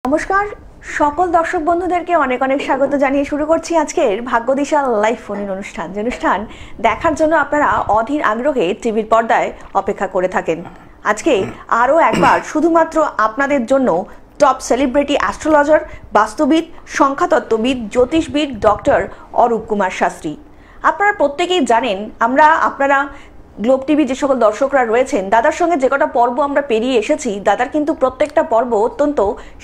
নমস্কার সকল দর্শক বন্ধুদেরকে অনেক অনেক স্বাগত জানিয়ে শুরু করছি আজকের ভাগ্যদিশা লাইভ ফোন ইন অনুষ্ঠান। যে অনুষ্ঠান দেখার জন্য আপনারা অধীর আগ্রহে টিভির পর্দায় অপেক্ষা করে থাকেন। আজকে আরও একবার শুধুমাত্র আপনাদের জন্য টপ সেলিব্রিটি অ্যাস্ট্রোলজার, বাস্তুবিদ, সংখ্যাতত্ত্ববিদ, জ্যোতিষবিদ ডক্টর অরূপ কুমার শাস্ত্রী। আপনারা প্রত্যেকেই জানেন আপনারা গ্লোব টিভি যে সকল দর্শকরা রয়েছেন দাদার সঙ্গে যে কটা পর্ব আমরা পেরিয়ে এসেছি, দাদার কিন্তু প্রত্যেকটা পর্ব অত্যন্ত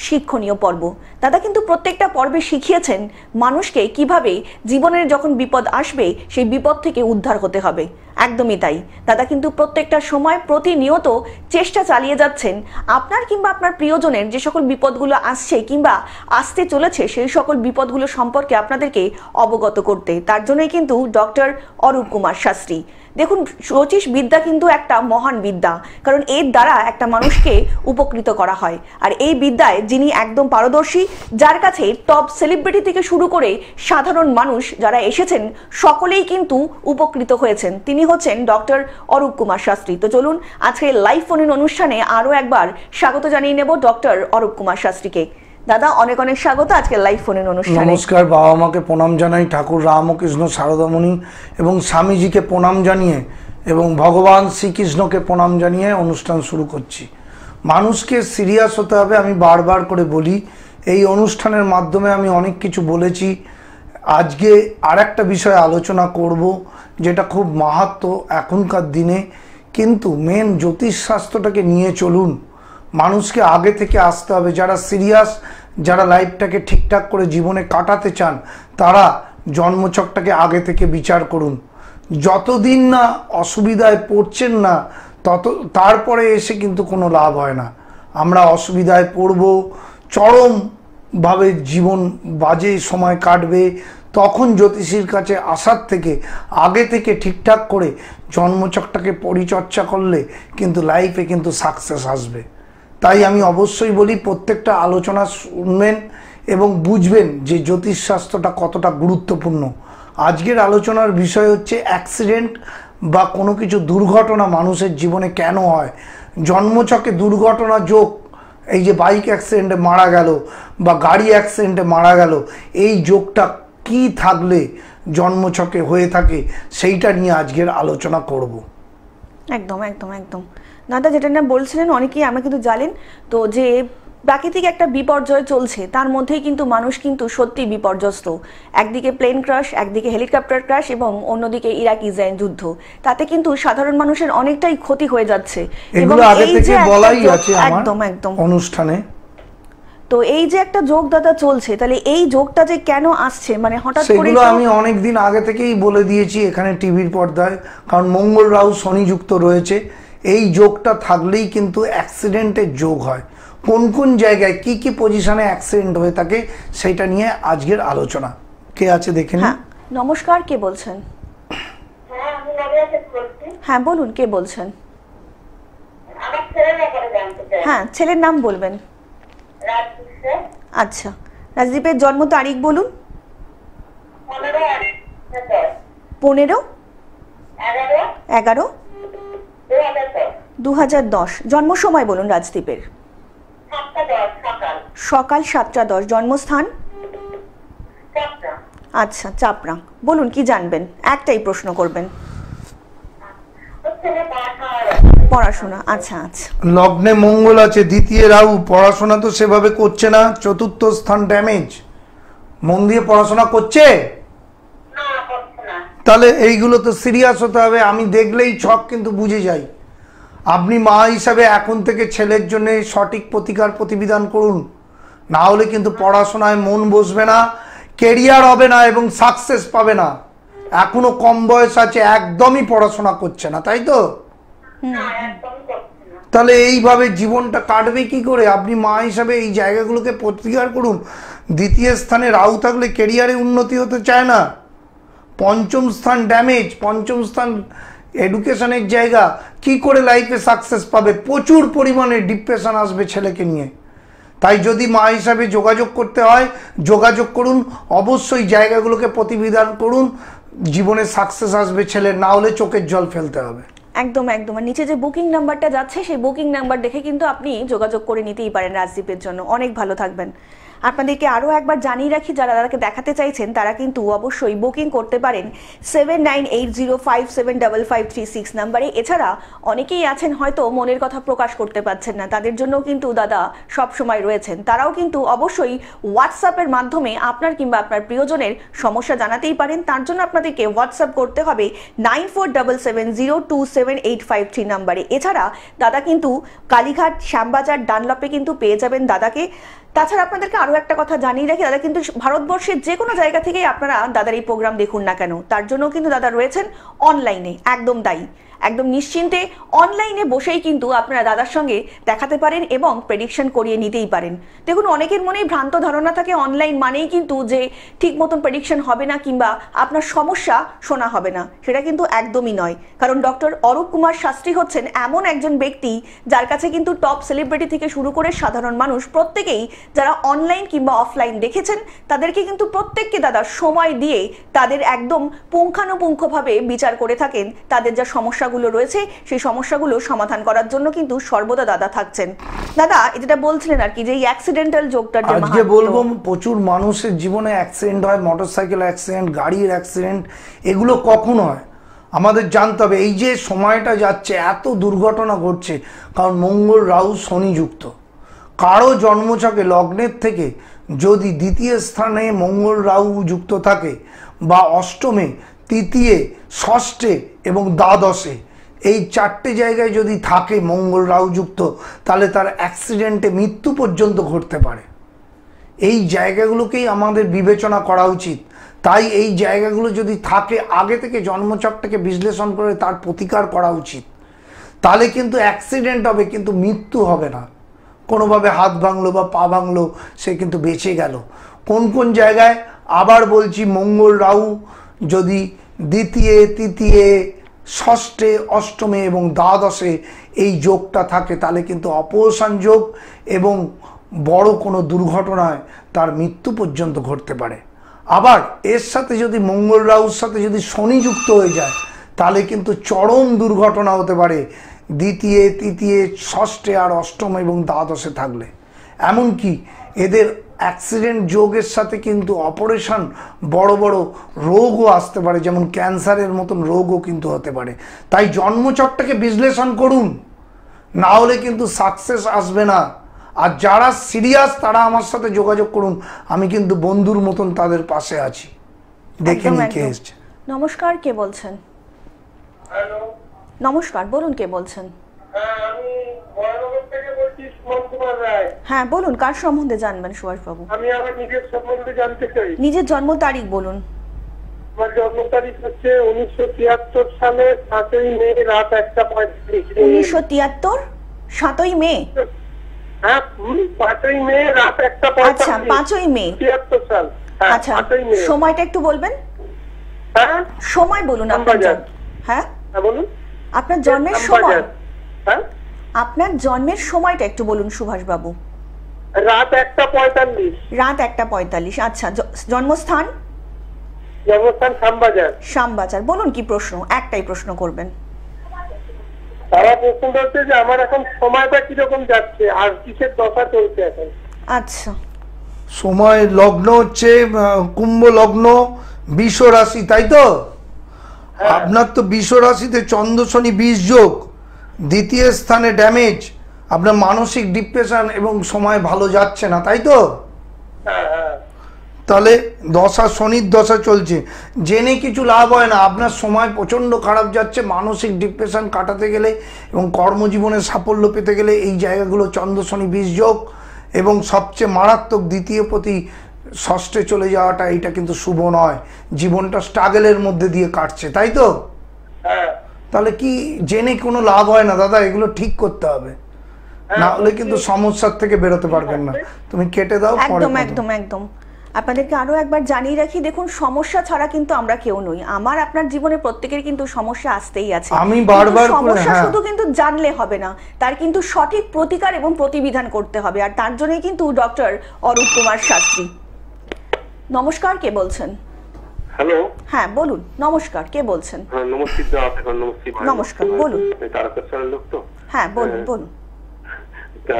শিক্ষণীয় পর্ব। দাদা কিন্তু প্রত্যেকটা পর্বে শিখিয়েছেন মানুষকে কিভাবে জীবনের যখন বিপদ আসবে সেই বিপদ থেকে উদ্ধার হতে হবে। একদমই তাই, দাদা কিন্তু প্রত্যেকটা সময় প্রতিনিয়ত চেষ্টা চালিয়ে যাচ্ছেন আপনার কিংবা আপনার প্রিয়জনের যে সকল বিপদগুলো আসছে কিংবা আসতে চলেছে সেই সকল বিপদগুলো সম্পর্কে আপনাদেরকে অবগত করতে। তার জন্যই কিন্তু ডক্টর অরূপ কুমার শাস্ত্রী। দেখুন, জ্যোতিষ বিদ্যা কিন্তু একটা মহান বিদ্যা, কারণ এর দ্বারা একটা মানুষকে উপকৃত করা হয়। আর এই বিদ্যায় যিনি একদম পারদর্শী, যার কাছে টপ সেলিব্রিটি থেকে শুরু করে সাধারণ মানুষ যারা এসেছেন সকলেই কিন্তু উপকৃত হয়েছেন, তিনি হচ্ছেন ডক্টর অরূপ কুমার শাস্ত্রী। তো চলুন আজকে লাইভ ফোন ইন অনুষ্ঠানে আরও একবার স্বাগত জানিয়ে নেব ডক্টর অরূপ কুমার শাস্ত্রীকে। দাদা অনেক অনেক স্বাগত আজকে লাইভ ফোন ইন অনুষ্ঠানে। নমস্কার, বাবা মাকে প্রণাম জানাই, ঠাকুর রামকৃষ্ণ সারদামণি এবং স্বামীজিকে প্রণাম জানিয়ে এবং ভগবান শ্রীকৃষ্ণকে প্রণাম জানিয়ে অনুষ্ঠান শুরু করছি। মানুষকে সিরিয়াস হতে হবে, আমি বারবার করে বলি। এই অনুষ্ঠানের মাধ্যমে আমি অনেক কিছু বলেছি। আজকে আর একটা বিষয়ে আলোচনা করব যেটা খুব মাহাত্ম্য এখনকার দিনে, কিন্তু মেন জ্যোতিষশাস্ত্রটাকে নিয়ে চলুন। মানুষকে আগে থেকে আসতে হবে। যারা সিরিয়াস, যারা লাইফটাকে ঠিকঠাক করে জীবনে কাটাতে চান, তারা জন্মছকটাকে আগে থেকে বিচার করুন। যতদিন না অসুবিধায় পড়ছেন না তারপরে এসে কিন্তু কোনো লাভ হয় না। আমরা অসুবিধায় পড়ব, চরমভাবে জীবন বাজে সময় কাটবে, তখন জ্যোতিষীর কাছে আসার থেকে আগে থেকে ঠিকঠাক করে জন্মছকটাকে পরিচর্যা করলে কিন্তু লাইফে কিন্তু সাকসেস আসবে। তাই আমি অবশ্যই বলি প্রত্যেকটা আলোচনা শুনবেন এবং বুঝবেন যে জ্যোতিষশাস্ত্রটা কতটা গুরুত্বপূর্ণ। আজকের আলোচনার বিষয় হচ্ছে অ্যাক্সিডেন্ট বা কোনো কিছু দুর্ঘটনা মানুষের জীবনে কেন হয়। জন্মছকে দুর্ঘটনা যোগ, এই যে বাইক অ্যাক্সিডেন্টে মারা গেল বা গাড়ি অ্যাক্সিডেন্টে মারা গেল, এই যোগটা কি থাকলে জন্মছকে হয়ে থাকে সেইটা নিয়ে আজকের আলোচনা করব। একদম একদম একদম দাদা, যেটা না বলছিলেন অনেকেই আমরা কিন্তু জানেন তো যে প্রাকৃতিক একটা বিপর্যয় চলছে, তার মধ্যেই কিন্তু মানুষ কিন্তু সত্যি বিপর্যস্ত। একদিকে প্লেন ক্রাশ, একদিকে হেলিকপ্টার ক্রাশ এবং অন্যদিকে ইরাক ইসরায়েল যুদ্ধ, তাতে কিন্তু সাধারণ মানুষের অনেকটাই ক্ষতি হয়ে যাচ্ছে। এগুলো আগে থেকে বলাই আছে একদম একদম অনুষ্ঠানে। তো এই যে একটা যোগ দাদা চলছে, তাহলে এই যোগটা যে কেন আসছে, মানে হঠাৎ করে? সেগুলো আমি অনেক দিন আগে থেকেই বলে দিয়েছি এখানে টিভির পর্দায়, কারণ মঙ্গল রাহু শনি যুক্ত রয়েছে। এই যোগটা থাকলেই কিন্তু অ্যাক্সিডেন্টের যোগ হয়। কোন কোন জায়গায় কি কি পজিশনে অ্যাক্সিডেন্ট হয়ে থাকে সেটা নিয়ে আজকের আলোচনা। কে আছে দেখে নিন। নমস্কার, কে বলছেন? হ্যাঁ বলুন, কে বলছেন? হ্যাঁ, ছেলের নাম বলবেন। আচ্ছা, রাজদীপের জন্ম তারিখ বলুন। 15/11/2010। জন্ম সময় বলুন রাজদীপের। সকাল 7:10। জন্মস্থান? আচ্ছা, চাপড়া। বলুন কি জানবেন, একটাই প্রশ্ন করবেন। পড়াশোনা। আচ্ছা আচ্ছা। লগ্নে মঙ্গল আছে, দ্বিতীয় রাহু, পড়াশোনা তো সেভাবে করছে না, চতুর্থ স্থান ড্যামেজ। মন দিয়ে পড়াশোনা করছে? তাহলে এইগুলো তো সিরিয়াস হতে হবে। আমি দেখলেই ছক কিন্তু বুঝে যাই। আপনি মা হিসাবে এখন থেকে ছেলের জন্য সঠিক প্রতিকার প্রতিবিধান করুন, না হলে কিন্তু পড়াশোনায় মন বসবে না, কেরিয়ার হবে না এবং সাকসেস পাবে না। এখনো কম বয়স আছে, একদমই পড়াশোনা করছে না, তাই তো? তাহলে এইভাবে জীবনটা কাটবে কি করে? আপনি মা হিসাবে এই জায়গাগুলোকে প্রতিকার করুন। দ্বিতীয় স্থানে রাহু থাকলে কেরিয়ারে উন্নতি হতে চায় না। পঞ্চম স্থান ড্যামেজ, পঞ্চম স্থান এডুকেশনের জায়গা। কি করে লাইফে সাকসেস পাবে? প্রচুর পরিমাণে ডিপ্রেশন আসবে ছেলেকে নিয়ে। তাই যদি মা হিসাবে যোগাযোগ করতে হয় যোগাযোগ করুন, অবশ্যই জায়গাগুলোকে প্রতিবিধান করুন, জীবনে সাকসেস আসবে ছেলের, না হলে চোখের জল ফেলতে হবে। একদম একদম, আর নিচে যে বুকিং নাম্বারটা যাচ্ছে সেই বুকিং নাম্বার দেখে কিন্তু আপনি যোগাযোগ করে নিতেই পারেন রাজদীপের জন্য। অনেক ভালো থাকবেন। আপনাদেরকে আরও একবার জানিয়ে রাখি, যারা দাদাকে দেখাতে চাইছেন তারা কিন্তু অবশ্যই বুকিং করতে পারেন 7980575536 নাম্বারে। এছাড়া অনেকেই আছেন হয়তো মনের কথা প্রকাশ করতে পারছেন না, তাদের জন্য কিন্তু দাদা সব সময় রয়েছেন। তারাও কিন্তু অবশ্যই হোয়াটসঅ্যাপের মাধ্যমে আপনার কিংবা আপনার প্রিয়জনের সমস্যা জানাতেই পারেন। তার জন্য আপনাদেরকে হোয়াটসঅ্যাপ করতে হবে 9477027853 নাম্বারে। এছাড়া দাদা কিন্তু কালীঘাট, শ্যামবাজার, ডানলপে কিন্তু পেয়ে যাবেন দাদাকে। তাছাড়া আপনাদেরকে আরও একটা কথা জানিয়ে রাখি, দাদা কিন্তু ভারতবর্ষের যে কোনো জায়গা থেকেই আপনারা দাদার এই প্রোগ্রাম দেখুন না কেন, তার জন্য কিন্তু দাদা রয়েছেন অনলাইনে। একদম তাই, একদম নিশ্চিন্তে অনলাইনে বসেই কিন্তু আপনারা দাদার সঙ্গে দেখাতে পারেন এবং প্রেডিকশন করিয়ে নিতেই পারেন। দেখুন, অনেকের মনেই ভ্রান্ত ধারণা থাকে অনলাইন মানেই কিন্তু যে ঠিক মতন প্রেডিকশন হবে না কিংবা আপনার সমস্যা শোনা হবে না, সেটা কিন্তু একদমই নয়। কারণ ডক্টর অরূপ কুমার শাস্ত্রী হচ্ছেন এমন একজন ব্যক্তি যার কাছে কিন্তু টপ সেলিব্রিটি থেকে শুরু করে সাধারণ মানুষ প্রত্যেকেই যারা অনলাইন কিংবা অফলাইন দেখেছেন তাদেরকে কিন্তু প্রত্যেককে দাদা সময় দিয়ে তাদের একদম পুঙ্খানুপুঙ্খভাবে বিচার করে থাকেন। তাদের যা সমস্যাগুলো রয়েছে সেই সমস্যাগুলো সমাধান করার জন্য কিন্তু সর্বদা দাদা থাকছেন। দাদা যেটা বলছিলেন আর কি, যে এই অ্যাক্সিডেন্টাল যোগটার যে আজকে বলবো, প্রচুর মানুষের জীবনে অ্যাক্সিডেন্ট হয়, মোটরসাইকেল অ্যাক্সিডেন্ট, গাড়ির অ্যাক্সিডেন্ট, এগুলো কখন হয় আমাদের জানতে হবে। এই যে সময়টা যাচ্ছে এত দুর্ঘটনা ঘটছে, কারণ মঙ্গল রাহু শনি যুক্ত। কারো জন্মছকে লগ্নের থেকে যদি দ্বিতীয় স্থানে মঙ্গল রাহু যুক্ত থাকে বা অষ্টমে, তৃতীয়, ষষ্ঠে এবং দ্বাদশে, এই চারটে জায়গায় যদি থাকে মঙ্গল রাহু যুক্ত, তাহলে তার অ্যাক্সিডেন্টে মৃত্যু পর্যন্ত ঘটতে পারে। এই জায়গাগুলোকেই আমাদের বিবেচনা করা উচিত। তাই এই জায়গাগুলো যদি থাকে, আগে থেকে জন্মছকটাকে বিশ্লেষণ করে তার প্রতিকার করা উচিত। তাহলে কিন্তু অ্যাক্সিডেন্ট হবে কিন্তু মৃত্যু হবে না। কোনোভাবে হাত ভাঙলো বা পা ভাঙলো, সে কিন্তু বেঁচে গেল। কোন কোন জায়গায় আবার বলছি, মঙ্গল রাহু যদি দ্বিতীয়, তৃতীয়, ষষ্ঠে, অষ্টমে এবং দ্বাদশে এই যোগটা থাকে, তাহলে কিন্তু অপসান যোগ এবং বড় কোনো দুর্ঘটনায় তার মৃত্যু পর্যন্ত ঘটতে পারে। আবার এর সাথে যদি মঙ্গল রাহুর সাথে যদি শনি যুক্ত হয়ে যায়, তাহলে কিন্তু চরম দুর্ঘটনা হতে পারে দ্বিতীয়, তৃতীয়, ষষ্ঠে আর অষ্টম এবং দ্বাদশে থাকলে। এমনকি এদের অ্যাক্সিডেন্ট যোগের সাথে কিন্তু অপারেশন, বড় বড় রোগও আসতে পারে, যেমন ক্যান্সারের মতন রোগও কিন্তু হতে পারে। তাই জন্মচকটাকে বিশ্লেষণ করুন, না হলে কিন্তু সাকসেস আসবে না। আর যারা সিরিয়াস তারা আমার সাথে যোগাযোগ করুন, আমি কিন্তু বন্ধুর মতন তাদের পাশে আছি। দেখে নিন কে এসছে। নমস্কার, কে বলছেন? হ্যালো, নমস্কার, বলুন কে বলছেন? হ্যাঁ আমি মহানগর থেকে বলছি, সুমন কুমার রায়। হ্যাঁ বলুন, কার সম্বন্ধে জানবেন সুভাষ বাবু? আমি আমার নিজের সম্বন্ধে জানতে চাই। নিজের জন্ম তারিখ বলুন। আমার জন্ম তারিখ হচ্ছে 1973 সালে 7ই মে রাত 1:45। 1973 7ই মে? হ্যাঁ, 5ই মে রাত 1:45। আচ্ছা, 5ই মে 73 সাল। হ্যাঁ, আচ্ছা, 5ই মে। সময়টা একটু বলবেন? হ্যাঁ, সময় বলুন আপনার। হ্যাঁ হ্যাঁ বলুন। আপনার জন্মের সময়, হ্যাঁ আপনার জন্মের সময়টা একটু বলুন সুভাষ বাবু। রাত 1:45। রাত 1:45। আচ্ছা, জন্মস্থান? জন্মস্থান শ্যামবাজার। শ্যামবাজার। বলুন কি প্রশ্ন? একটাই প্রশ্ন করবেন। তারা প্রশ্ন করছে যে আমার এখন সময়টা কিরকম যাচ্ছে আর কিসের দশা চলছে এখন। আচ্ছা, সময় লগ্ন হচ্ছে কুম্ভ লগ্ন, বৃষ রাশি, তাই তো? আপনার তো বৃষ রাশিতে চন্দ্র শনি 20 যোগ, দ্বিতীয় স্থানে ড্যামেজ, আপনার মানসিক ডিপ্রেশন এবং সময় ভালো যাচ্ছে না, তাই তো? হ্যাঁ হ্যাঁ। তাহলে দশা, শনির দশা চলছে, জেনে কিছু লাভ হয় না। আপনার সময় প্রচণ্ড খারাপ যাচ্ছে মানসিক ডিপ্রেশন কাটাতে গেলে এবং কর্মজীবনে সাফল্য পেতে গেলে। এই জায়গাগুলো চন্দ্র শনি 20 যোগ এবং সবচেয়ে মারাত্মক দ্বিতীয় প্রতি ষষ্ঠে চলে যাওয়াটা, এটা কিন্তু শুভ নয়। জীবনটা স্ট্রাগলের মধ্যে দিয়ে কাটছে, তাই তো? হ্যাঁ। তাহলে কি জেনে কোনো লাভ হয় না দাদা, এগুলো ঠিক করতে হবে, না হলে কিন্তু সমস্যার থেকে বেরোতে পারবেন না। তুমি কেটে দাও। একদম একদম একদম। আপনাদেরকে আরো একবার জানিয়ে রাখি, দেখুন সমস্যা ছাড়া কিন্তু আমরা কেউ নই। আমার আপনার জীবনে প্রত্যেকের কিন্তু সমস্যা আসতেই আছে। আমি বারবার সমস্যা শুধু কিন্তু জানলে হবে না, তার কিন্তু সঠিক প্রতিকার এবং প্রতিবিধান করতে হবে। আর তার জন্যই কিন্তু ডক্টর অরূপ কুমার শাস্ত্রী। নমস্কার, কে বলছেন? হ্যালো। হ্যাঁ বলুন, নমস্কার, কে বলছেন? হ্যাঁ নমস্কার, নমস্কার, বলুন। তারকেশ্বরের লোক তো। হ্যাঁ বলুন বলুন। তা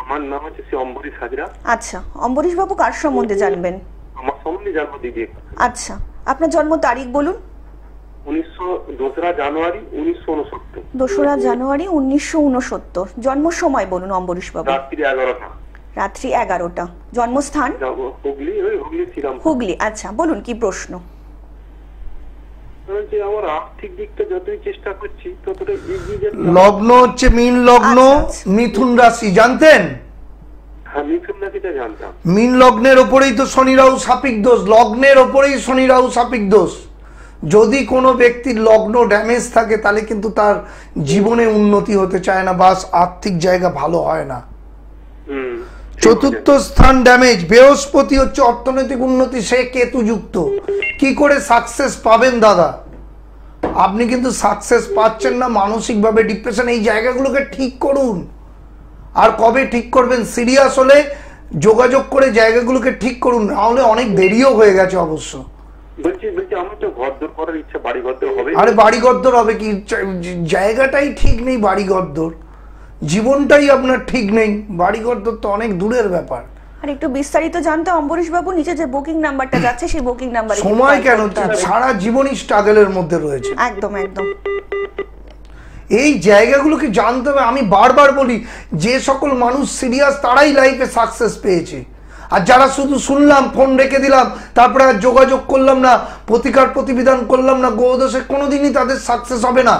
আমার নাম হচ্ছে শ্রী অম্বরীশ হাজরা। আচ্ছা, অম্বরীশ বাবু কার সম্বন্ধে জানবেন? আমার সম্বন্ধে জানবো দিদি। আচ্ছা, আপনার জন্ম তারিখ বলুন। 2রা জানুয়ারি 1969। 2রা জানুয়ারি 1969। জন্ম সময় বলুন অম্বরীশ বাবু। রাত্রি 11টা। রাত্রি 11টা। জন্মস্থান? হুগলি, হুগলি শ্রীরামপুর। হুগলি। আচ্ছা বলুন, কি প্রশ্ন? যে আমার আর্থিক দিকটা যতই চেষ্টা করছি ততটা এগিয়ে যাচ্ছে। লগ্ন হচ্ছে মীন লগ্ন, মিথুন রাশি, জানতেন? হ্যাঁ মিথুন রাশিটা জানতাম। মীন লগ্নের ওপরেই তো শনি রাহু সাপিক দোষ, লগ্নের ওপরেই শনি রাহু সাপিক দোষ। যদি কোনো ব্যক্তির লগ্ন ড্যামেজ থাকে তাহলে কিন্তু তার জীবনে উন্নতি হতে চায় না, বাস আর্থিক জায়গা ভালো হয় না। চতুর্থ স্থান ড্যামেজ, বৃহস্পতি হচ্ছে অর্থনৈতিক উন্নতি, সে কেতু যুক্ত। কি করে সাকসেস পাবেন দাদা? আপনি কিন্তু সাকসেস পাচ্ছেন না, মানসিকভাবে ডিপ্রেশন, এই জায়গাগুলোকে ঠিক করুন। আর কবে ঠিক করবেন? সিরিয়াস হলে যোগাযোগ করে জায়গাগুলোকে ঠিক করুন, নাহলে অনেক দেরিও হয়ে গেছে অবশ্য। বলছি আমার তো ঘরদোর করার ইচ্ছা, বাড়ি ঘরদোর হবে। আরে বাড়ি ঘরদোর হবে কি, জায়গাটাই ঠিক নেই বাড়ি ঘরদোর, জীবনটাই আপনার ঠিক নেই, বাড়ি ঘরদোর তো অনেক দূরের ব্যাপার। আর একটু বিস্তারিত জানতে অম্বরীশ বাবু নিচে যে বুকিং নাম্বারটা যাচ্ছে সেই বুকিং নাম্বারে সময় কেন, সারা জীবনই স্ট্রাগলের মধ্যে রয়েছে। একদম একদম। এই জায়গাগুলোকে জানতে হবে। আমি বারবার বলি, যে সকল মানুষ সিরিয়াস তারাই লাইফে সাকসেস পেয়েছে, আর যারা শুধু শুনলাম ফোন রেখে দিলাম তারপরে আর যোগাযোগ করলাম না, প্রতিকার প্রতিবিধান করলাম না, গ্রহদোষে, কোনোদিনই তাদের সাকসেস হবে না।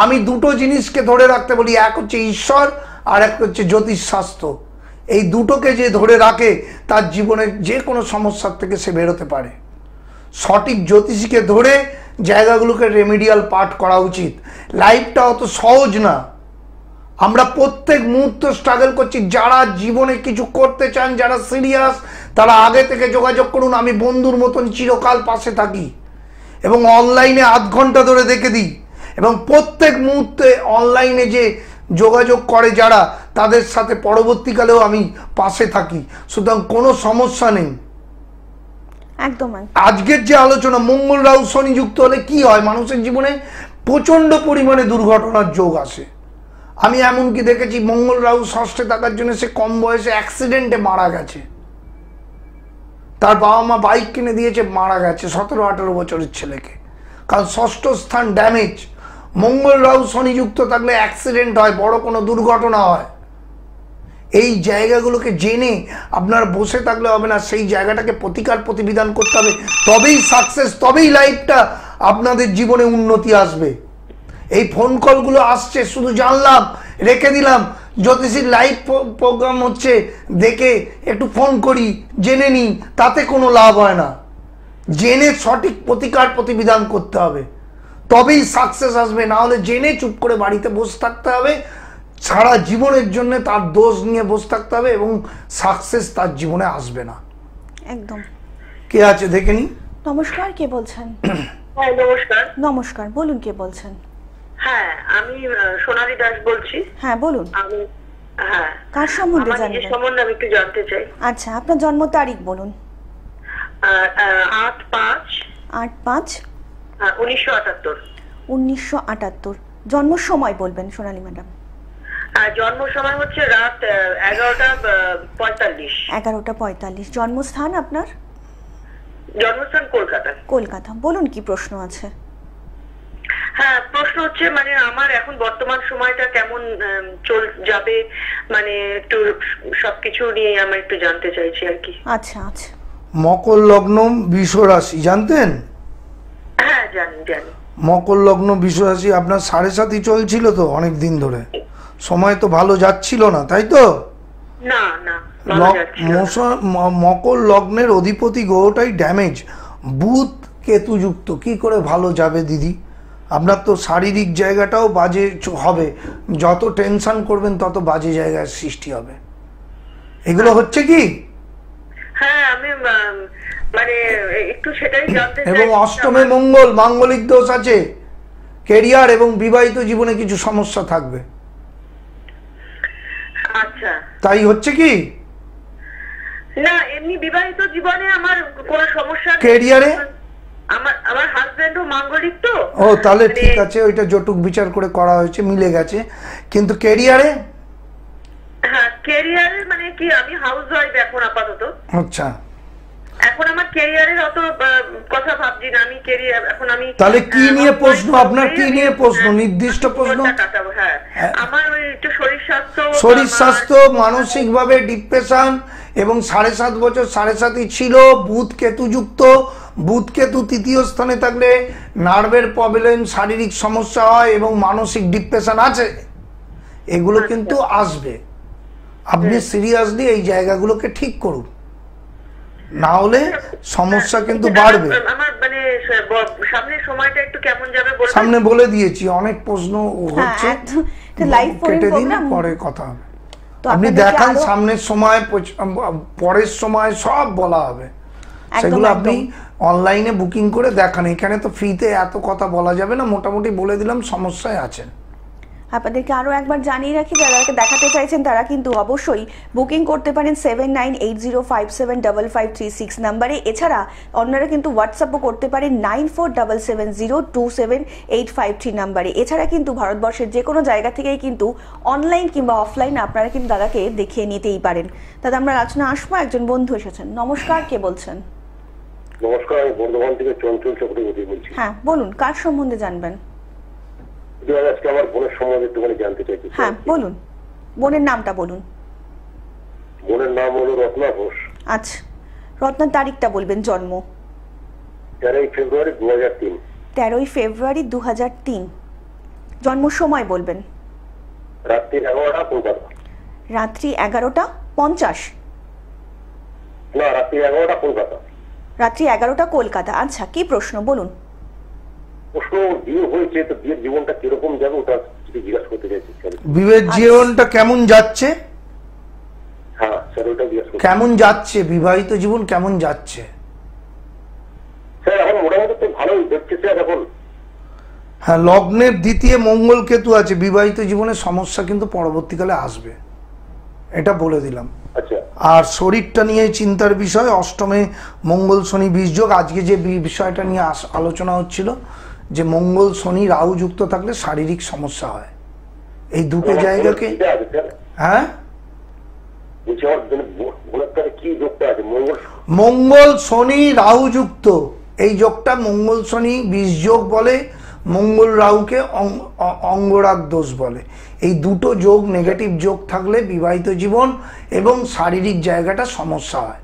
আমি দুটো জিনিসকে ধরে রাখতে বলি, এক হচ্ছে ঈশ্বর আর এক হচ্ছে জ্যোতিষশাস্ত্র। এই দুটোকে যে ধরে রাখে তার জীবনের যে কোনো সমস্যার থেকে সে বেরোতে পারে। সঠিক জ্যোতিষীকে ধরে জায়গাগুলোকে রেমিডিয়াল পাঠ করা উচিত। লাইফটা অত সহজ না, আমরা প্রত্যেক মুহূর্ত স্ট্রাগল করছি। যারা জীবনে কিছু করতে চান, যারা সিরিয়াস, তারা আগে থেকে যোগাযোগ করুন। আমি বন্ধুর মতন চিরকাল পাশে থাকি এবং অনলাইনে আধ ঘন্টা ধরে দেখে দিই, এবং প্রত্যেক মুহূর্তে অনলাইনে যে যোগাযোগ করে যারা, তাদের সাথে পরবর্তীকালেও আমি পাশে থাকি। সুতরাং কোনো সমস্যা নেই। একদম। আজকের যে আলোচনা, মঙ্গল রাহু শনি যুক্ত হলে কি হয়, মানুষের জীবনে প্রচন্ড পরিমাণে দুর্ঘটনার যোগ আসে। আমি এমনকি দেখেছি মঙ্গল রাহু ষষ্ঠে থাকার জন্য সে কম বয়সে অ্যাক্সিডেন্টে মারা গেছে, তার বাবা মা বাইক কিনে দিয়েছে, মারা গেছে 17-18 বছরের ছেলেকে, কারণ ষষ্ঠ স্থান ড্যামেজ। মঙ্গল রাহু শনি যুক্ত থাকলে অ্যাক্সিডেন্ট হয়, বড় কোনো দুর্ঘটনা হয়। এই জায়গাগুলোকে জেনে আপনার বসে থাকলে হবে না, সেই জায়গাটাকে প্রতিকার প্রতিবিধান করতে হবে, তবেই সাকসেস, তবেই লাইফটা আপনাদের জীবনে উন্নতি আসবে। এই ফোন কলগুলো আসছে, শুধু জানলাম, রেখে দিলাম, জ্যোতিষীর লাইভ প্রোগ্রাম হচ্ছে, দেখে একটু ফোন করি, জেনে নিই, তাতে কোনো লাভ হয় না। জেনে সঠিক প্রতিকার প্রতিবিধান করতে হবে, তবেই সাকসেস আসবে। না হলে জেনে চুপ করে বাড়িতে বসে থাকতে হবে, সারা জীবনের জন্য তার দোষ নিয়ে বসে থাকতে হবে, এবং সাকসেস তার জীবনে আসবে না। একদম। কে আছে দেখে নি। নমস্কার, কে বলছেন? হ্যাঁ নমস্কার। নমস্কার, বলুন কে বলছেন? হ্যাঁ আমি সোনালী দাস বলছি। হ্যাঁ বলুন। আমি হ্যাঁ কার সম্বন্ধে আমার নিজের জানবেন? সম্বন্ধে আমি একটু জানতে চাই। আচ্ছা, আপনার জন্ম তারিখ বলুন। 8/5/1978। 1978। জন্ম সময় বলবেন সোনালী ম্যাডাম। জন্ম সময় হচ্ছে রাত 11:45। 11:45। জন্মস্থান আপনার? জন্মস্থান কলকাতা। কলকাতা। বলুন কি প্রশ্ন আছে? হ্যাঁ প্রশ্ন হচ্ছে মানে আমার এখন বর্তমান সময়টা কেমন যাবে, মানে একটু সবকিছু নিয়ে আমার একটু জানতে চাইছি আর কি। আচ্ছা আচ্ছা। মকর লগ্ন বৃষ রাশি, জানতেন? হ্যাঁ জানি জানি। মকর লগ্ন বৃষ রাশি, আপনার 7.5 চলছিল তো অনেক দিন ধরে, সময় তো ভালো যাচ্ছিল না, তাই তো? না না, ভালো যাচ্ছিল না। মকর লগ্নের অধিপতি গ্রহটাই ড্যামেজ, বুধ কেতু যুক্ত। কি করে ভালো যাবে দিদি? আপনার তো শারীরিক জায়গাটাও বাজে হবে, যত টেনশন করবেন তত বাজে জায়গার সৃষ্টি হবে। এগুলো হচ্ছে কি? হ্যাঁ আমি মানে একটু সেটাই জানতে চাই। এবং অষ্টমে মঙ্গল, মাঙ্গলিক দোষ আছে, ক্যারিয়ার এবং বিবাহিত জীবনে কিছু সমস্যা থাকবে। আচ্ছা তাই হচ্ছে কি? না, এমনি বিবাহিত জীবনে আমার কোনো সমস্যা নেই। কেরিয়ারে আমার হাজবেন্ডও মাঙ্গলিক তো। ও তাহলে ঠিক আছে, ওইটা জটুক বিচার করে করা হয়েছে, মিলে গেছে। কিন্তু কেরিয়ারে? হ্যাঁ, কেরিয়ারে মানে কি, আমি হাউস ওয়াইফ এখন আপাতত। আচ্ছা, এখন আমার ক্যারিয়ারের অত কথা ভাবছি না, আমি ক্যারিয়ার এখন আমি। তাহলে কি নিয়ে প্রশ্ন আপনার? কি নিয়ে প্রশ্ন? নির্দিষ্ট প্রশ্ন? হ্যাঁ, আমার ওই একটু শরীর স্বাস্থ্য, মানসিক ভাবে ডিপ্রেশন, এবং 7.5 বছর 7.5ই ছিল, বুধ কেতু যুক্ত। বুধ কেতু তৃতীয় স্থানে থাকলে নার্ভের প্রবলেম, শারীরিক সমস্যা হয় এবং মানসিক ডিপ্রেশন আছে, এগুলো কিন্তু আসবে। আপনি সিরিয়াসলি এই জায়গাগুলোকে ঠিক করুন, না হলে সমস্যা কিন্তু বাড়বে। আমার মানে সামনের সময়টা একটু কেমন যাবে বলবেন? সামনে বলে দিয়েছি, অনেক প্রশ্ন হচ্ছে, লাইভ কেটে দিন, পরে কথা হবে। আপনি দেখান সামনের সময়, পরের সময় সব বলা হবে, সেগুলো আপনি অনলাইনে বুকিং করে দেখান। এখানে তো ফ্রিতে এত কথা বলা যাবে না, মোটামুটি বলে দিলাম সমস্যায় আছেন। আপনাদেরকে আরও একবার জানিয়ে রাখি, যারা দেখাতে চাইছেন তারা কিন্তু অবশ্যই বুকিং করতে পারেন 7980575536 নাম্বারে। এছাড়া অন্যরা কিন্তু হোয়াটসঅ্যাপও করতে পারেন 9477027853 নাম্বারে। এছাড়া কিন্তু ভারতবর্ষের যে কোনো জায়গা থেকেই কিন্তু অনলাইন কিংবা অফলাইন আপনারা কিন্তু দাদাকে দেখিয়ে নিতেই পারেন। দাদা, আমরা আলোচনা আসবো, একজন বন্ধু এসেছেন। নমস্কার, কে বলছেন? নমস্কার, আমি বর্ধমান থেকে চঞ্চল চক্রবর্তী বলছি। হ্যাঁ বলুন, কার সম্বন্ধে জানবেন? আজকে আমার বোনের সম্বন্ধে একটুখানি জানতে চাইছি। হ্যাঁ বলুন, বোনের নামটা বলুন। বোনের নাম হলো রত্না ঘোষ। আচ্ছা, রত্নার তারিখটা বলবেন, জন্ম? 13ই ফেব্রুয়ারি 2003। 13ই ফেব্রুয়ারি 2003। জন্ম সময় বলবেন? রাত্রি 11টা, কলকাতা। রাত্রি 11:50? না, রাত্রি 11টা, কলকাতা। রাত্রি 11টা, কলকাতা। আচ্ছা, কি প্রশ্ন বলুন? প্রশ্ন, বিয়ে হয়েছে তো বিয়ের জীবনটা কিরকম যাবে ওটা জিজ্ঞাসা করতে চাইছি। বিবাহের জীবনটা কেমন যাচ্ছে? হ্যাঁ স্যার, ওটা জিজ্ঞাসা করতে। কেমন যাচ্ছে বিবাহিত জীবন, কেমন যাচ্ছে? স্যার এখন মোটামুটি তো ভালোই দেখছে স্যার এখন। হ্যাঁ, লগ্নের দ্বিতীয় মঙ্গল কেতু আছে, বিবাহিত জীবনে সমস্যা কিন্তু পরবর্তীকালে আসবে, এটা বলে দিলাম। আচ্ছা। আর শরীরটা নিয়ে চিন্তার বিষয়, অষ্টমে মঙ্গল শনি বীজযোগ। আজকে যে বিষয়টা নিয়ে আলোচনা হচ্ছিল, যে মঙ্গল শনি রাহু যুক্ত থাকলে শারীরিক সমস্যা হয়, এই দুটো জায়গাকে। হ্যাঁ, মঙ্গল শনি রাহু যুক্ত, এই যোগটা মঙ্গল শনি বীজযোগ বলে, মঙ্গল রাহুকে অঙ্গরাগ দোষ বলে। এই দুটো যোগ, নেগেটিভ যোগ থাকলে বিবাহিত জীবন এবং শারীরিক জায়গাটা সমস্যা হয়,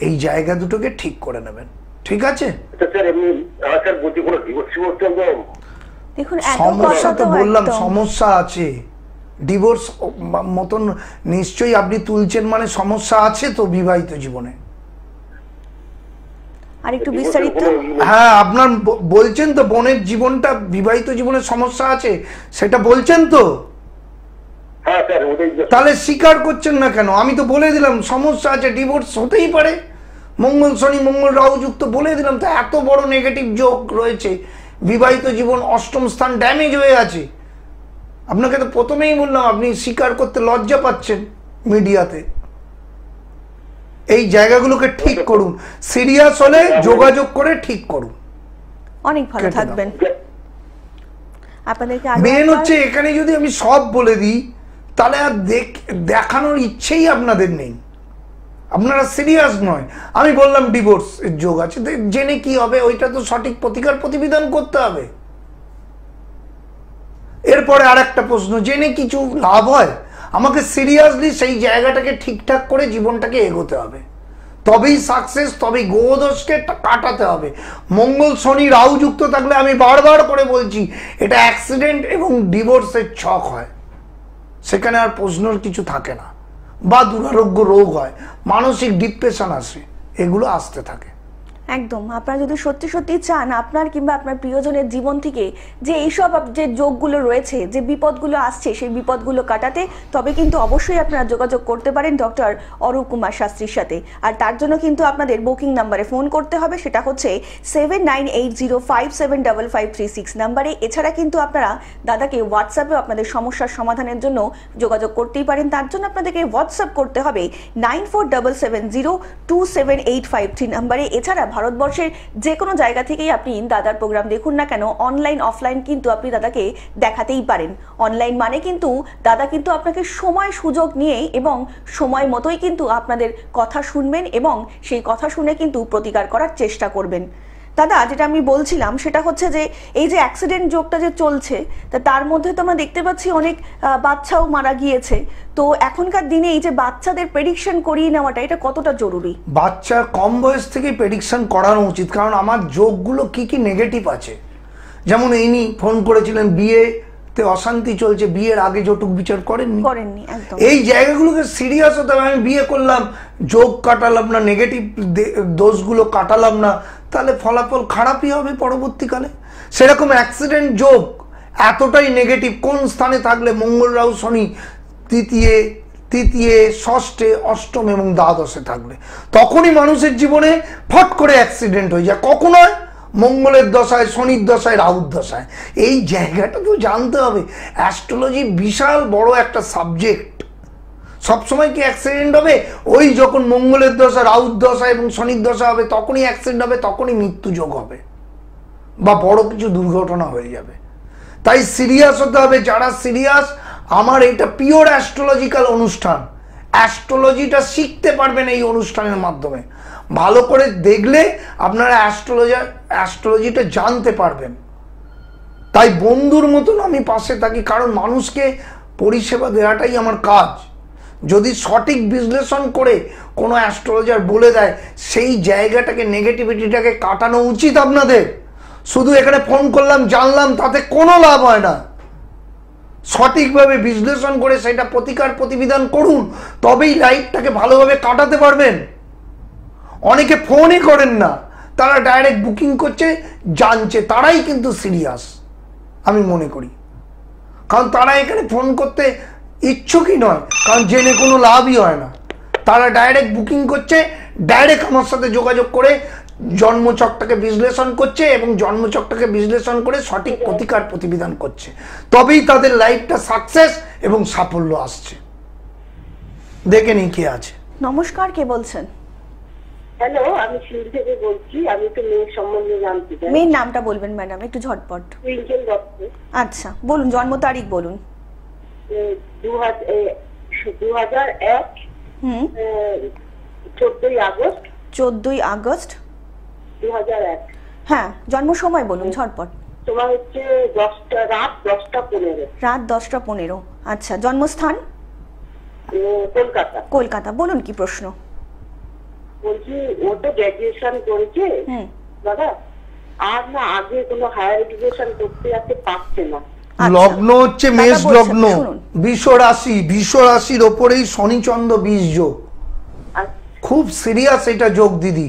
এই জায়গা দুটোকে ঠিক করে নেবেন, ঠিক আছে? দেখুন, সমস্যা তো বললাম, সমস্যা আছে, ডিভোর্স মতন নিশ্চয়ই আপনি তুলছেন, মানে সমস্যা আছে তো বিবাহিত জীবনে। আর একটু বিস্তারিত? হ্যাঁ, আপনার বলছেন তো বোনের জীবনটা, বিবাহিত জীবনে সমস্যা আছে, সেটা বলছেন তো? তাহলে স্বীকার করছেন না কেন? আমি তো বলে দিলাম সমস্যা আছে, ডিভোর্স হতেই পারে, মঙ্গল শনি মঙ্গল রাহু যুক্ত বলে দিলাম তো। এত বড় নেগেটিভ যোগ রয়েছে, বিবাহিত জীবন অষ্টম স্থান ড্যামেজ হয়ে আছে। আপনাকে তো প্রথমেই বললাম, আপনি স্বীকার করতে লজ্জা পাচ্ছেন মিডিয়াতে। এই জায়গাগুলোকে ঠিক করুন, সিরিয়াস হলে যোগাযোগ করে ঠিক করুন। অনেক ভালো থাকবেন। আপনাদেরকে মেন হচ্ছে এখানে যদি আমি সব বলে দিই, তাহলে আর দেখানোর ইচ্ছেই আপনাদের নেই, আপনারা সিরিয়াস নয়। আমি বললাম ডিভোর্স এর যোগ আছে, জেনে কি হবে? ওইটা তো সঠিক প্রতিকার প্রতিবিধান করতে হবে। এরপরে আর একটা প্রশ্ন, জেনে কিছু লাভ হয়? আমাকে সিরিয়াসলি সেই জায়গাটাকে ঠিকঠাক করে জীবনটাকে এগোতে হবে, তবেই সাকসেস, তবেই গ্রহদোষকে কাটাতে হবে। মঙ্গল শনি রাহু যুক্ত থাকলে, আমি বারবার করে বলছি, এটা অ্যাক্সিডেন্ট এবং ডিভোর্সের ছক হয়, সেখানে আর প্রশ্নের কিছু থাকে না, বা দুরারোগ্য রোগ হয়, মানসিক ডিপ্রেশন আসে, এগুলো আসতে থাকে। একদম, আপনারা যদি সত্যি সত্যি চান আপনার কিংবা আপনার প্রিয়জনের জীবন থেকে যে এইসব যে যোগগুলো রয়েছে, যে বিপদগুলো আসছে, সেই বিপদগুলো কাটাতে, তবে কিন্তু অবশ্যই আপনারা যোগাযোগ করতে পারেন ডক্টর অরূপ কুমার শাস্ত্রীর সাথে। আর তার জন্য কিন্তু আপনাদের বুকিং নাম্বারে ফোন করতে হবে, সেটা হচ্ছে 7980575536 নাম্বারে। এছাড়া কিন্তু আপনারা দাদাকে হোয়াটসঅ্যাপে আপনাদের সমস্যার সমাধানের জন্য যোগাযোগ করতেই পারেন। তার জন্য আপনাদেরকে হোয়াটসঅ্যাপ করতে হবে 9477027853 নাম্বারে। এছাড়া ভারতবর্ষের যে কোনো জায়গা থেকেই আপনি দাদার প্রোগ্রাম দেখুন না কেন, অনলাইন অফলাইন কিন্তু আপনি দাদাকে দেখাতেই পারেন। অনলাইন মানে কিন্তু দাদা কিন্তু আপনাকে সময় সুযোগ নিয়ে এবং সময় মতোই কিন্তু আপনাদের কথা শুনবেন এবং সেই কথা শুনে কিন্তু প্রতিকার করার চেষ্টা করবেন। দাদা, যেটা আমি বলছিলাম সেটা হচ্ছে যে এই যে অ্যাক্সিডেন্ট যোগটা যে চলছে, তা তার মধ্যে তো আমরা দেখতে পাচ্ছি অনেক বাচ্চাও মারা গিয়েছে। তো এখনকার দিনে এই যে বাচ্চাদের প্রেডিকশন করিয়ে নেওয়াটা, এটা কতটা জরুরি? বাচ্চা কম বয়স থেকে প্রেডিকশন করানো উচিত, কারণ আমার যোগগুলো কি কি নেগেটিভ আছে। যেমন ইনি ফোন করেছিলেন বিয়েতে অশান্তি চলছে, বিয়ের আগে যৌতুক বিচার করেননি। একদম। এই জায়গাগুলোকে সিরিয়াস হতে হবে। আমি বিয়ে করলাম, যোগ কাটালাম না, নেগেটিভ দোষগুলো কাটালাম না, তাহলে ফলাফল খারাপই হবে পরবর্তীকালে। সেরকম অ্যাক্সিডেন্ট যোগ এতটাই নেগেটিভ, কোন স্থানে থাকলে মঙ্গল রাহু শনি তৃতীয় ষষ্ঠে অষ্টম এবং দ্বাদশে থাকলে তখনই মানুষের জীবনে ফট করে অ্যাক্সিডেন্ট হয়ে যায়। কখনো মঙ্গলের দশায়, শনির দশায়, রাহুর দশায়। এই জায়গাটা তো জানতে হবে। অ্যাস্ট্রোলজি বিশাল বড় একটা সাবজেক্ট। সবসময় কি অ্যাক্সিডেন্ট হবে? ওই যখন মঙ্গলের দশা, রাহুর দশা এবং শনির দশা হবে তখনই অ্যাক্সিডেন্ট হবে, তখনই মৃত্যু যোগ হবে বা বড় কিছু দুর্ঘটনা হয়ে যাবে। তাই সিরিয়াস হতে হবে। যারা সিরিয়াস, আমার এটা পিওর অ্যাস্ট্রোলজিক্যাল অনুষ্ঠান, অ্যাস্ট্রোলজিটা শিখতে পারবেন এই অনুষ্ঠানের মাধ্যমে। ভালো করে দেখলে আপনারা অ্যাস্ট্রোলজিটা জানতে পারবেন। তাই বন্ধুর মতন আমি পাশে থাকি, কারণ মানুষকে পরিষেবা দেওয়াটাই আমার কাজ। যদি সঠিক বিশ্লেষণ করে কোনো অ্যাস্ট্রোলজার বলে দেয়, সেই জায়গাটাকে, নেগেটিভিটিটাকে কাটানো উচিত আপনাদের। শুধু এখানে ফোন করলাম, জানলাম, তাতে কোনো লাভ হয় না। সঠিকভাবে বিশ্লেষণ করে সেটা প্রতিকার প্রতিবিধান করুন, তবেই লাইফটাকে ভালোভাবে কাটাতে পারবেন। অনেকে ফোনই করেন না, তারা ডাইরেক্ট বুকিং করছে, জানছে, তারাই কিন্তু সিরিয়াস আমি মনে করি। কারণ তারা এখানে ফোন করতে ইচ্ছুকই নয়, কারণ জেনে কোনো লাভই হয় না। তারা ডাইরেক্ট বুকিং করছে, ডাইরেক্ট আমার সাথে যোগাযোগ করে জন্মচকটাকে বিশ্লেষণ করছে এবং জন্মচকটাকে বিশ্লেষণ করে সঠিক প্রতিকার প্রতিবিধান করছে, তবেই তাদের লাইফটা সাকসেস এবং সাফল্য আসছে। দেখে নি কে আছে। নমস্কার, কে বলছেন? হ্যালো, আমি শিউর থেকে বলছি। আমি তো মেয়ের সম্বন্ধে জানতে চাই। মেয়ের নামটা বলবেন ম্যাডাম, একটু ঝটপট। টুইঙ্কেল দত্ত। আচ্ছা, বলুন, জন্ম তারিখ বলুন। 2001 14ই আগস্ট। 14ই আগস্ট 2001। হ্যাঁ, জন্ম সময় বলুন ঝটপট। তোমার হচ্ছে রাত 10টা 15। রাত 10টা 15। আচ্ছা, জন্মস্থান? কলকাতা। কলকাতা। বলুন, কি প্রশ্ন? বলছি, ও তো গ্র্যাজুয়েশন করেছে দাদা, আর না আগে কোনো হায়ার এডুকেশন করতে পারছে না। লগ্ন হচ্ছে মেষ লগ্ন, বৃষ রাশি, বৃষ রাশির ওপরেই শনিচন্দ্র 20 যোগ। খুব সিরিয়াস এটা যোগ দিদি।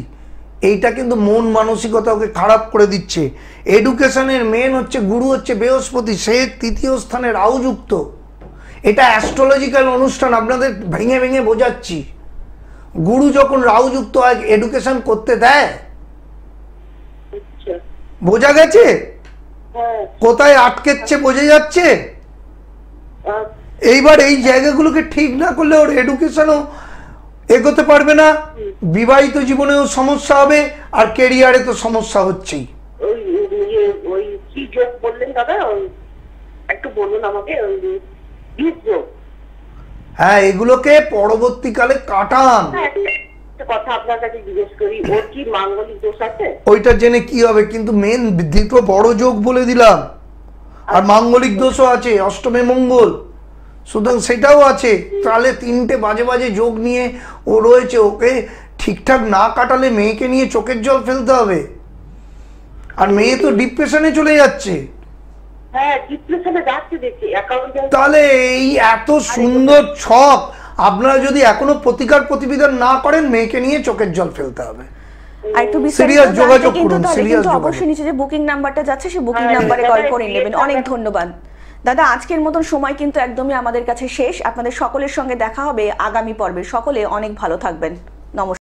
এইটা কিন্তু মন মানসিকতাকে খারাপ করে দিচ্ছে। এডুকেশনের মেন হচ্ছে গুরু হচ্ছে বৃহস্পতি, সে তৃতীয় স্থানে রাহু যুক্ত। এটা অ্যাস্ট্রোলজিক্যাল অনুষ্ঠান, আপনাদের ভেঙে ভেঙে বোঝাচ্ছি। গুরু যখন রাহু যুক্ত হয় এডুকেশন করতে দেয়? বোঝা গেছে? কোথায় আটকেছে বোঝা যাচ্ছে? এইবার এই জায়গাগুলোকে ঠিক না করলে ওর এডুকেশনও এগোতে পারবে না, বিবাহিত জীবনেও সমস্যা হবে, আর ক্যারিয়ারে তো সমস্যা হচ্ছেই। ওই কি যোগ বললেন দাদা, একটু বলুন আমাকে। হ্যাঁ, এগুলোকে পরবর্তীকালে কাটান। কথা আপনার কাছে জিজ্ঞেস করি, ওর কি মাঙ্গলিক দোষ আছে? ওইটা জেনে কি হবে, কিন্তু মেন দুটো বড় যোগ বলে দিলাম, আর মাঙ্গলিক দোষও আছে, অষ্টমে মঙ্গল, সুতরাং সেটাও আছে। তাহলে 3টে বাজে বাজে যোগ নিয়ে ও রয়েছে। ওকে ঠিকঠাক না কাটালে মেয়েকে নিয়ে চোখের জল ফেলতে হবে। আর মেয়ে তো ডিপ্রেশনে চলে যাচ্ছে। তাহলে এই এত সুন্দর ছক আপনারা যদি এখনো প্রতিকার প্রতিবিধান না করেন, মেয়েকে নিয়ে চোখের জল ফেলতে হবে। আর একটু Serious বিস্তারিত যোগাযোগ জানতে কিন্তু করুন, তাহলে serious কিন্তু যোগাযোগ। অবশ্যই নিচে যে বুকিং নাম্বারটা যাচ্ছে সেই বুকিং হ্যাঁ, নাম্বারে দাদা, কল করে নেবেন। বিয়ের অনেক টাকা- ধন্যবাদ দাদা। আজকের মতন সময় কিন্তু একদমই আমাদের কাছে শেষ। আপনাদের সকলের সঙ্গে দেখা হবে আগামী পর্বে। সকলে অনেক ভালো থাকবেন। নমস্কার।